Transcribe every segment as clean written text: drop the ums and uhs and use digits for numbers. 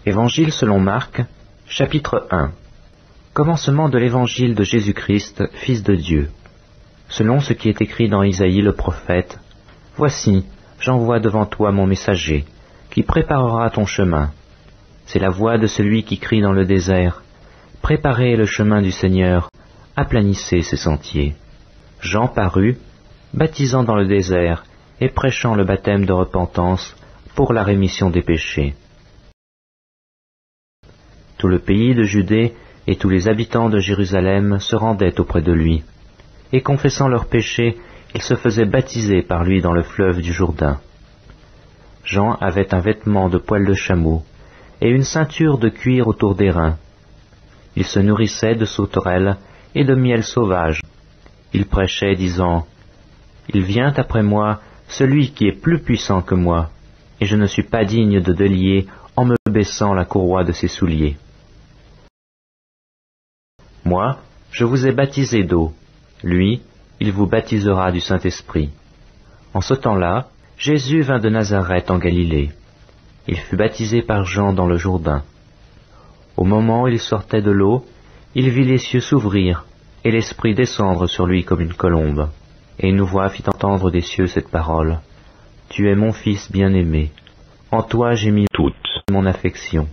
Évangile selon Marc, chapitre 1. Commencement de l'évangile de Jésus-Christ, Fils de Dieu. Selon ce qui est écrit dans Isaïe le prophète, « Voici, j'envoie devant toi mon messager, qui préparera ton chemin. C'est la voix de celui qui crie dans le désert. Préparez le chemin du Seigneur, aplanissez ses sentiers. » Jean parut, baptisant dans le désert et prêchant le baptême de repentance pour la rémission des péchés. Tout le pays de Judée et tous les habitants de Jérusalem se rendaient auprès de lui, et confessant leurs péchés, ils se faisaient baptiser par lui dans le fleuve du Jourdain. Jean avait un vêtement de poil de chameau et une ceinture de cuir autour des reins. Il se nourrissait de sauterelles et de miel sauvage. Il prêchait, disant, « Il vient après moi celui qui est plus puissant que moi, et je ne suis pas digne de délier en me baissant la courroie de ses souliers. Moi, je vous ai baptisé d'eau. Lui, il vous baptisera du Saint-Esprit. » En ce temps-là, Jésus vint de Nazareth en Galilée. Il fut baptisé par Jean dans le Jourdain. Au moment où il sortait de l'eau, il vit les cieux s'ouvrir et l'Esprit descendre sur lui comme une colombe. Et une voix fit entendre des cieux cette parole. « Tu es mon Fils bien-aimé. En toi j'ai mis toute mon affection. »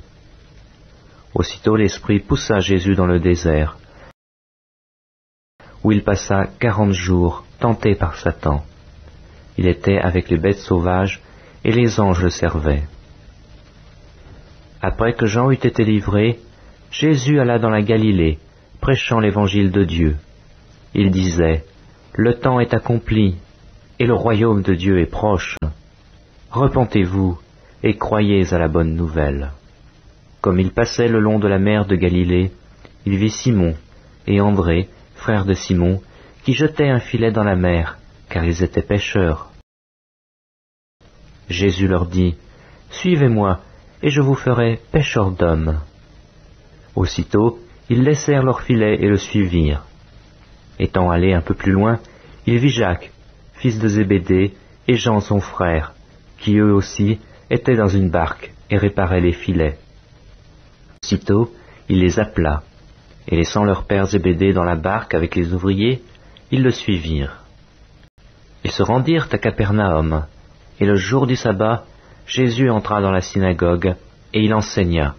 Aussitôt l'Esprit poussa Jésus dans le désert, où il passa 40 jours, tenté par Satan. Il était avec les bêtes sauvages, et les anges le servaient. Après que Jean eut été livré, Jésus alla dans la Galilée, prêchant l'évangile de Dieu. Il disait, « Le temps est accompli, et le royaume de Dieu est proche. Repentez-vous, et croyez à la bonne nouvelle. » Comme il passait le long de la mer de Galilée, il vit Simon et André, frères de Simon, qui jetaient un filet dans la mer, car ils étaient pêcheurs. Jésus leur dit, « Suivez-moi, et je vous ferai pêcheurs d'hommes. » Aussitôt, ils laissèrent leur filet et le suivirent. Étant allé un peu plus loin, il vit Jacques, fils de Zébédée, et Jean son frère, qui eux aussi étaient dans une barque et réparaient les filets. Aussitôt, il les appela, et laissant leur père Zébédée dans la barque avec les ouvriers, ils le suivirent. Ils se rendirent à Capernaum, et le jour du sabbat, Jésus entra dans la synagogue, et il enseigna.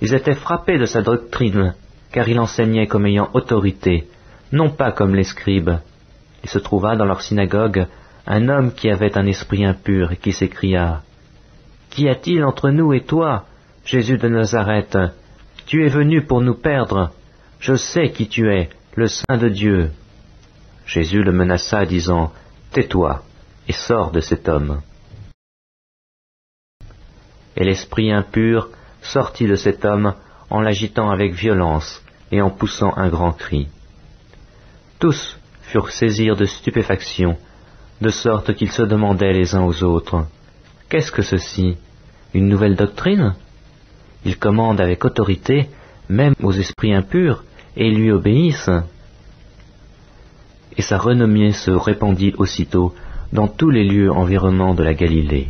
Ils étaient frappés de sa doctrine, car il enseignait comme ayant autorité, non pas comme les scribes. Il se trouva dans leur synagogue un homme qui avait un esprit impur et qui s'écria, « Qu'y a-t-il entre nous et toi, Jésus de Nazareth? Tu es venu pour nous perdre. Je sais qui tu es, le Saint de Dieu. » Jésus le menaça, disant, « Tais-toi, et sors de cet homme. » Et l'esprit impur sortit de cet homme en l'agitant avec violence et en poussant un grand cri. Tous furent saisis de stupéfaction, de sorte qu'ils se demandaient les uns aux autres, « Qu'est-ce que ceci? Une nouvelle doctrine? Il commande avec autorité, même aux esprits impurs, et ils lui obéissent. » Et sa renommée se répandit aussitôt dans tous les lieux environnants de la Galilée.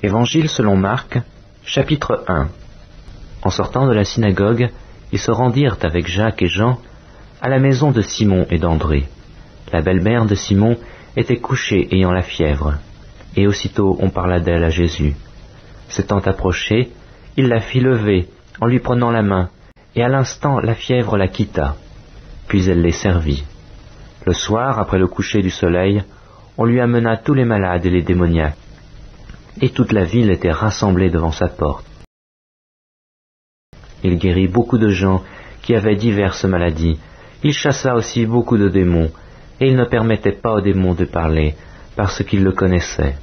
Évangile selon Marc, chapitre 1. En sortant de la synagogue, ils se rendirent avec Jacques et Jean à la maison de Simon et d'André. La belle-mère de Simon était couchée ayant la fièvre, et aussitôt on parla d'elle à Jésus. S'étant approché, il la fit lever en lui prenant la main, et à l'instant la fièvre la quitta. Puis elle les servit. Le soir, après le coucher du soleil, on lui amena tous les malades et les démoniaques, et toute la ville était rassemblée devant sa porte. Il guérit beaucoup de gens qui avaient diverses maladies. Il chassa aussi beaucoup de démons, et il ne permettait pas aux démons de parler, parce qu'ils le connaissaient.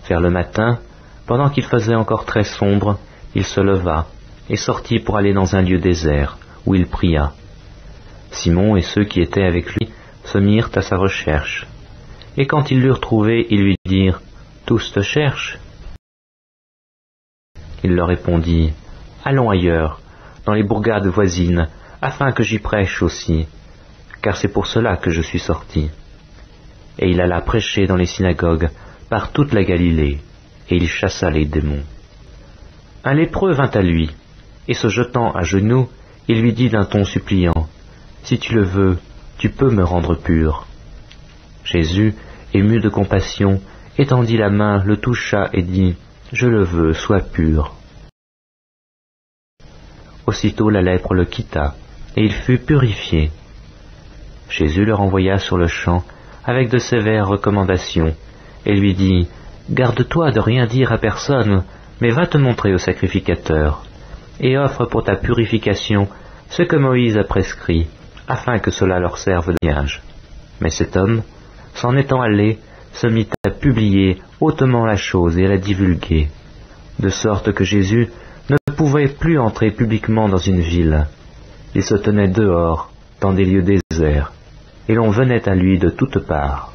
Vers le matin, pendant qu'il faisait encore très sombre, il se leva, et sortit pour aller dans un lieu désert, où il pria. Simon et ceux qui étaient avec lui se mirent à sa recherche. Et quand ils l'eurent trouvé, ils lui dirent, « Tous te cherchent. » Il leur répondit, « Allons ailleurs, dans les bourgades voisines, afin que j'y prêche aussi, car c'est pour cela que je suis sorti. » Et il alla prêcher dans les synagogues par toute la Galilée. et il chassa les démons. Un lépreux vint à lui, et se jetant à genoux, il lui dit d'un ton suppliant, « Si tu le veux, tu peux me rendre pur. » Jésus, ému de compassion, étendit la main, le toucha et dit, « Je le veux, sois pur. » Aussitôt la lèpre le quitta, et il fut purifié. Jésus le renvoya sur le champ avec de sévères recommandations, et lui dit, « Garde-toi de rien dire à personne, mais va te montrer au sacrificateur, et offre pour ta purification ce que Moïse a prescrit, afin que cela leur serve de témoignage. » Mais cet homme, s'en étant allé, se mit à publier hautement la chose et à la divulguer, de sorte que Jésus ne pouvait plus entrer publiquement dans une ville. Il se tenait dehors, dans des lieux déserts, et l'on venait à lui de toutes parts.